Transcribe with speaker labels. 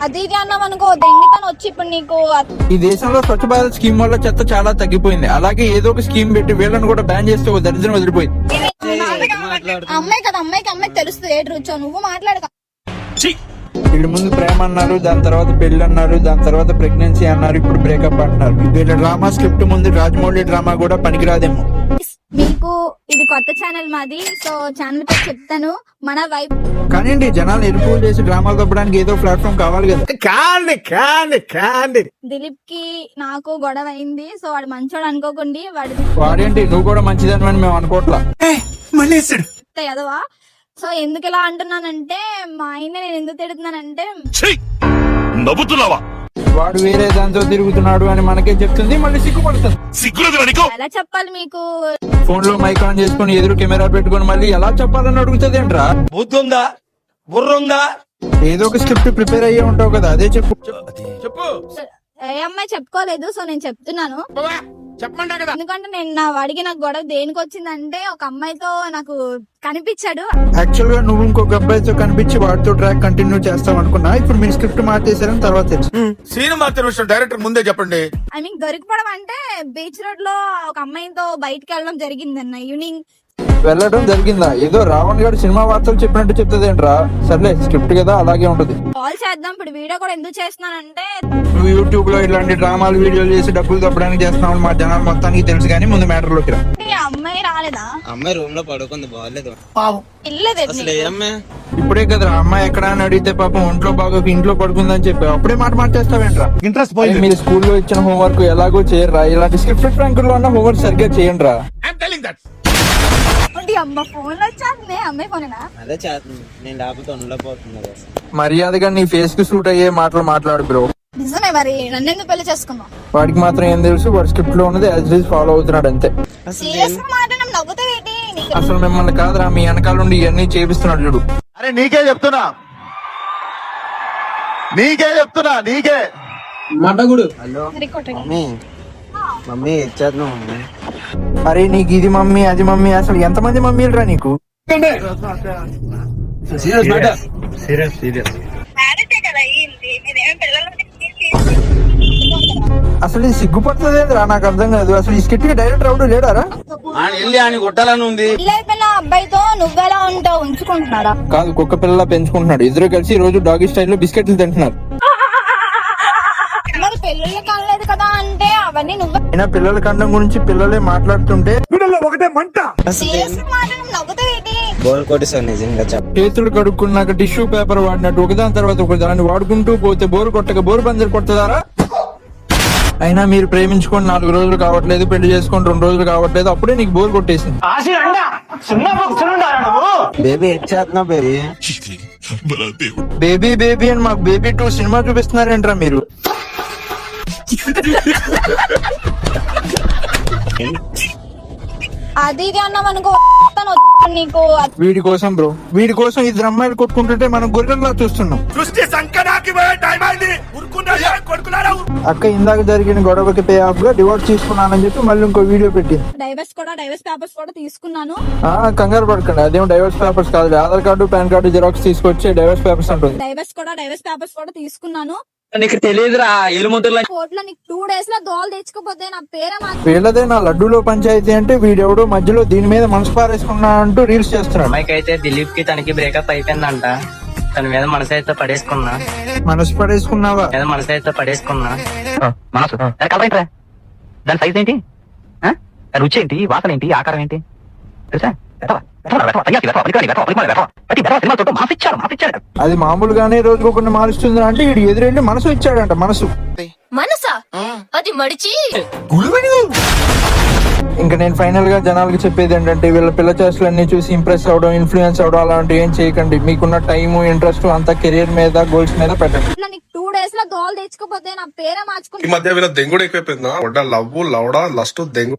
Speaker 1: అది ఇది అన్నాం అనుకో దెంగితను వచ్చి ఇప్పుడు నీకు
Speaker 2: ఈ దేశంలో స్వచ్ఛ భారత్ స్కీమ్ వల్ల చెత్త చాలా తగ్గిపోయింది. అలాగే ఏదో ఒక స్కీమ్ పెట్టి వీళ్ళని కూడా బ్యాన్ చేస్తే ఒక దరిద్రం వదిలిపోయింది.
Speaker 1: అమ్మాయి కదా అమ్మాయికి తెలుస్తుంది ఏడు రుచో నువ్వు మాట్లాడక.
Speaker 2: వీళ్ళ ముందు ప్రేమ అన్నారు, దాని తర్వాత పెళ్లి అన్నారు, దాని తర్వాత ప్రెగ్నెన్సీ అన్నారు, ఇప్పుడు బ్రేకప్ అంటున్నారు. వీళ్ళ డ్రామా స్క్రిప్ట్ ముందు రాజమౌళి డ్రామా కూడా పనికిరాదేమో.
Speaker 1: మీకు ఇది కొత్త ఛానల్ మాది, సో ఛానల్ పేరు చెప్తాను మన వైబ్.
Speaker 2: కానీ జనాలు ఎరుపులు చేసి డ్రామాలు తప్పడానికి ఏదో ప్లాట్ఫామ్ కావాలి కదా.
Speaker 1: దిలీప్ కి నాకు గొడవ అయింది, సో వాడు మంచోడు అనుకోకండి.
Speaker 2: వాడేంటి నువ్వు కూడా మంచిదని మేము అనుకోవట్లా.
Speaker 1: ఎదవా. సో ఎందుకు ఇలా అంటున్నానంటే మా ఆయన నేను ఎందుకు తిడుతున్నానంటే
Speaker 2: వాడు వేరే దాంతో తిరుగుతున్నాడు అని మనకే చెప్తుంది, మళ్ళీ సిగ్గుపడుతుంది.
Speaker 1: ఎలా చెప్పాలి మీకు?
Speaker 2: ఫోన్ లో మైక్ ఆన్ చేసుకుని ఎదురు కెమెరా పెట్టుకుని మళ్ళీ ఎలా చెప్పాలని అడుగుతుంది ఏంట్రా?
Speaker 3: బుద్ధుందా బుర్రుందా?
Speaker 2: ఏదో ఒక స్క్రిప్ట్ ప్రిపేర్ అయ్యే ఉంటావు కదా, అదే చెప్పు.
Speaker 1: ఏ అమ్మాయి చెప్పుకోలేదు, సో నేను చెప్తున్నాను. ఎందుకంటే నేను నా వాడికి నాకు గొడవ దేనికి వచ్చిందంటే ఒక అమ్మాయితో నాకు కనిపించాడు.
Speaker 2: యాక్చువల్ గా నువ్వు ఇంకొక అబ్బాయితో కనిపించి వాడితో ట్రాక్ కంటిన్యూ చేస్తావు అనుకున్నా. ఇప్పుడు మీరు స్క్రిప్ట్ మార్చేసారని తర్వాత తెలుసు.
Speaker 3: సీన్ మార్చిన విషయం డైరెక్టర్ ముందే చెప్పండి.
Speaker 1: ఐ మీన్ దొరికిపోవడం అంటే బీచ్ రోడ్ లో ఒక అమ్మాయితో బయటకు వెళ్ళడం జరిగిందన్న ఈవినింగ్.
Speaker 2: వెళ్ళడం జరిగిందా? ఏదో రావణ్ గారు సినిమా వార్తలు చెప్పినట్టు చెప్తుంది ఏంట్రా? సర్లే స్క్రిప్ట్ కదా, అలాగే ఉంటది.
Speaker 1: కాల్ చేద్దాం. ఇప్పుడు వీడియో కూడా ఎందుకు చేస్తున్నానంటే
Speaker 2: నువ్వు యూట్యూబ్ లో ఇలాంటి డ్రామాలు వీడియోలు చేసి డబ్బులు తప్పడానికి చేస్తున్నావు మా జనాలు మొత్తానికి తెలుసు. కానీ ముందు మ్యాటర్ లోకి రా.
Speaker 1: అమ్మాయి రాలేదా?
Speaker 4: అమ్మాయి రూమ్ లో పడుకుంది, బాగలేదు.
Speaker 2: ఇప్పుడే కదరా అమ్మాయి ఎక్కడ అని అడిగితే పాపం ఒంట్లో బాగా ఇంట్లో పడుకుందని చెప్పి అప్పుడే మాట మార్చేస్తావేంట్రా?
Speaker 3: ఇంట్రెస్ట్
Speaker 2: మీరు స్కూల్లో ఇచ్చిన హోంవర్క్ ఎలాగో చేయరా? ఇలాంటి స్క్రిప్ట్ ర్యాంకుల్లో ఉన్న హోంవర్క్ సరిగ్గా చేయండి రా.
Speaker 1: అమ్మ ఫోన్ వచ్చాను. అమ్మాయి ఫోనేనా?
Speaker 4: అదే చేస్తుంది, నేను లేకపోతే ఉండలేకపోతున్నా.
Speaker 2: మర్యాదగా నీ ఫేస్ కి సూట్ అయ్యే మాటలు మాట్లాడు బ్రో.
Speaker 1: నిజమే, మరి నన్ను ఎందుకు పెళ్లి చేసుకున్నావు?
Speaker 2: వాడికి మాత్రం ఏం తెలుసు, వాడి స్క్రిప్ట్ లో ఉన్నది యాజ్ ఇట్ ఈజ్ ఫాలో అవుతున్నాడు అంతే. అసలు మిమ్మల్ని కాదురా, మీ వెనకాల నుండి ఇవన్నీ చేపిస్తున్నాడు చూడు.
Speaker 3: అరే నీకే చెప్తున్నా నీకే
Speaker 2: మటగుడు.
Speaker 4: మమ్మీ ఇచ్చేద్దాం. మమ్మీ
Speaker 2: అరే నీకు ఇది మమ్మీ అది మమ్మీ, అసలు ఎంతమంది మమ్మీలు రా నీకు? అసలు ఇది సిగ్గుపడుతుంది రా, నాకు అర్థం కాదు. అసలు ఈ స్కిట్ కి డైరెక్టర్ ఎవడు లేడారా?
Speaker 4: కొట్టాలని ఉంది.
Speaker 1: అబ్బాయితో నువ్వెలా ఉంటావు ఉంచుకుంటున్నారా?
Speaker 2: కాదు, కుక్క పిల్లలా పెంచుకుంటున్నాడు. ఇద్దరు కలిసి ఈ రోజు డాగీ స్టైల్లో బిస్కెట్లు తింటున్నారు.
Speaker 1: మరి పెళ్ళిళ్ళు కాలేదు కదా అంటే అవన్నీ నువ్వు.
Speaker 2: అయినా పిల్లల కండం గురించి పిల్లలే మాట్లాడుతుంటే
Speaker 3: ఒకటే మంట.
Speaker 4: బోర్ కొట్టేసాను నిజంగా చెప్ప.
Speaker 2: చేతులు కడుక్కున్నాక టిష్యూ పేపర్ వాడినట్టు ఒకదాని తర్వాత ఒక దాన్ని వాడుకుంటూ పోతే బోరు కొట్టక బోరు పందిరి కొట్టదారా? అయినా మీరు ప్రేమించుకొని 4 రోజులు కావట్లేదు, పెళ్లి చేసుకొని 2 రోజులు కావట్లేదు, అప్పుడే నీకు బోర్ కొట్టేసింది.
Speaker 4: బేబీ ఇచ్చేస్తున్నావు బేబీ.
Speaker 2: బేబీ బేబీ అని మాకు బేబీ 2 సినిమా చూపిస్తున్నారేంట్రా మీరు?
Speaker 1: అది ఇది అన్నాం అనుకో నీకు.
Speaker 2: వీడి కోసం బ్రో, వీడి కోసం 2 అమ్మాయిలు కొట్టుకుంటుంటే మనం గొర్రెల్లా చూస్తున్నాం. అక్క ఇందాక జరిగిన గొడవకి పే ఆఫ్ గా డివోర్స్ తీసుకున్నానని చెప్పి మళ్ళీ ఇంకో వీడియో పెట్టింది.
Speaker 1: డైవర్స్ పేపర్స్ కూడా తీసుకున్నాను.
Speaker 2: కంగారు పడకండి, అదేం డైవర్స్ పేపర్స్ కాదు, Aadhaar card pan card xerox తీసుకొచ్చి డైవర్స్ పేపర్స్ ఉంటుంది.
Speaker 1: డైవర్స్ పేపర్స్ కూడా తీసుకున్నాను.
Speaker 4: నీకు తెలియదురా
Speaker 1: కోర్టులో నీకు 2 days లో దోలు తెచ్చుకోపోతే నా పేరే
Speaker 2: వీళ్ళదే నా లడ్డూలో పంచాయతీ అంటే వీడెవడో మధ్యలో దీని మీద మనసు పారేసుకున్నా అంటూ రీల్స్ చేస్తున్నాడు.
Speaker 5: అమ్మాయికి అయితే దిలీప్ కి తనకి బ్రేకప్ అయిపోయిందంట. తన మీద మనసు అయితే పడేసుకున్నా.
Speaker 2: మనసు పడేసుకున్నావా?
Speaker 5: మనసు అయితే పడేసుకున్నా.
Speaker 6: మనసు దాని సైజ్ ఏంటి, రుచి ఏంటి, వాసన ఏంటి, ఆకారం ఏంటి తెలుసా?
Speaker 2: అది మామూలుగానే రోజుకు కొన్ని మారుస్తుంది అంటే వీడు ఎదురెళ్ళి మనసు ఇచ్చాడంట. మనసా
Speaker 1: అది మడిచి.
Speaker 2: ఇంకా నేను ఫైనల్ గా జనాలకి చెప్పేది ఏంటంటే వీళ్ళ పిల్ల చేష్టలన్నీ చూసి ఇంప్రెస్ అవడం, ఇన్ఫ్లుయెన్స్ అవడం అలాంటివి ఏం చేయకండి. మీకున్న టైం, ఇంట్రెస్ట్ అంతా కెరీర్ మీద, గోల్స్ మీద పెట్టండి.
Speaker 1: 2 days లో దోలు తెచ్చుకోపోతే నా పేరే మార్చుకుంటా.
Speaker 7: ఈ మధ్య వీళ్ళ దెంగుడు ఎక్కువైపోయిందా? Love లౌడా lust దెంగు.